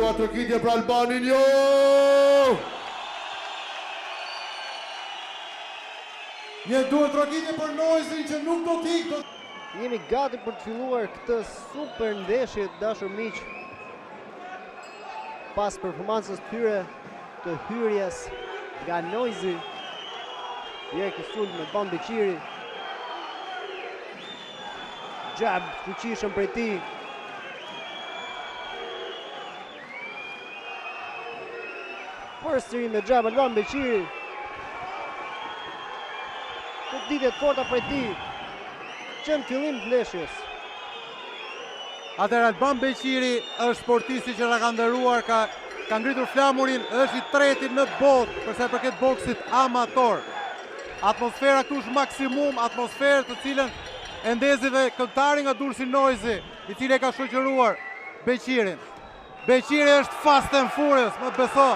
dua trokitje për Albanin, jo! Një duhet trokitje për Noizin që nuk do t'ikë. Jemi gati për të filluar këtë super ndeshje, dashur miq. Pas performancës të hyrjes nga Noizi, Jerki sul me Ban Beqiri. Gjab fuqishëm prej tij. Përsëri me gjab Alban Beqiri. Të ditet forta prej tij. Që në fillim të ndeshjes. Atëherë Alban Beqiri është sportisti që na ka ndëruar, ka ngritur flamurin, është i treti në botë për sa i përket boksit amator. Atmosfera këtu është maksimum, atmosferë të cilën e ndezi dhe këngëtari nga Durrësi Noizi, i cili e ka shoqëruar Beqirin. Beqiri është fast and furious, më beso.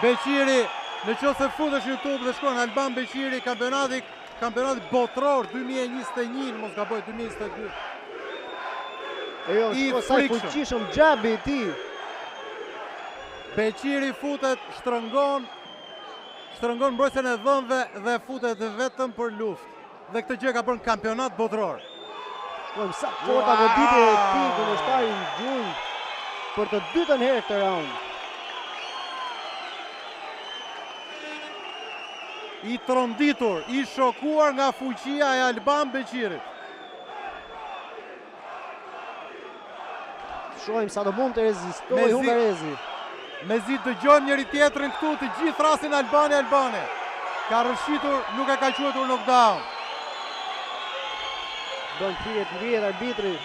Beqiri, në qoftë se futesh në YouTube dhe shkruan Alban Beqiri, kampionati botror 2021, mos gaboj 2022. Jo, sa i fuqishëm gjabi i tij. Beqiri futet, shtrëngon mbrojtjen e dhënëve dhe futet vetëm për luftë. Dhe këtë gjë ka bërë në kampionat botror. Shkojmë sa forta goditje e tij kundërshtarin gjunj për të dytën herë këtë raund. I tronditur, i shokuar nga fuqia e Alban Beqirit. Shohim sa do mund të rezistojë hungarezi. Mezi dëgjojmë njëri tjetrin këtu, të gjithë thrasin Albani. Ka rëshitur, nuk e ka quajtur knockdown. Bën thirrje të ngrihet arbitri.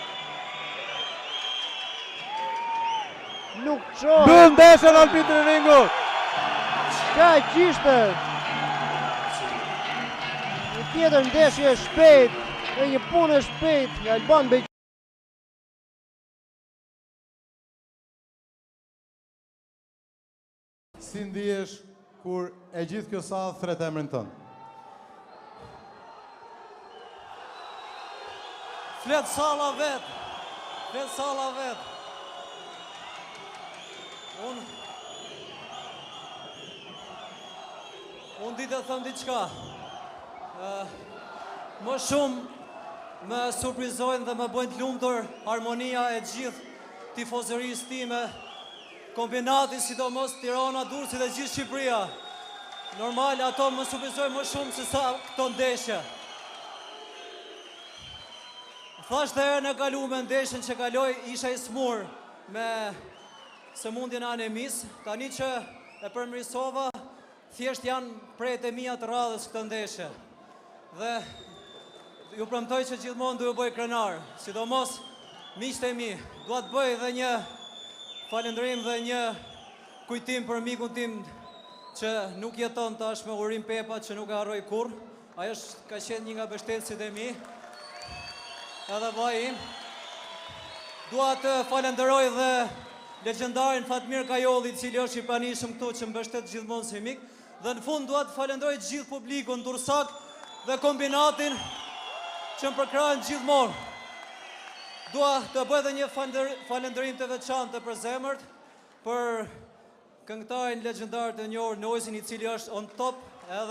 Nuk çohet. Bën ndeshën arbitri ringut. Ka qishte. Një tjetër ndeshje shpejt, dhe një punë shpejt nga Alban Beqiri. Si ndihesh kur e gjithë kjo sa thret emrin tënd? Flet salla vet. Unë di të thëmë diçka. Më shumë më surprizojnë dhe më bëjnë të lumtur harmonia e gjithë tifozërisë time, kombinati, sidomos Tirana, Durrësi dhe gjithë Shqipëria. Normal, ato më surprizojnë më shumë se sa këto ndeshje. Thash dhe herë në kalume ndeshjen që kaloj, isha i smur me sëmundjen e anemis. Tani që e përmirësova, thjesht janë prejtë e mia të radhës këtë ndeshje. Dhe ju premtoj që gjithmonë du ju bëj krenar, sidomos miqtë e mi. Dua të bëj dhe një falendërim dhe një kujtim për mikun tim që nuk jeton tash me Urim Pepa, që nuk e harroj kurrë. Ai ka qenë një nga mbështetësit e mi. Edhe vaj im. Dua të falenderoj dhe legjendarin Fatmir Kajolli, i cili është i pranishëm këtu, që mbështet gjithmonë si mik. Dhe në fund dua të falenderoj gjithë publikun durrësak dhe kombinatin që më përkrajnë gjithmonë. Dua të bëj edhe një falënderim të veçantë për zemërt, për këngëtarin legjendar të njohur Noizin, i cili është on top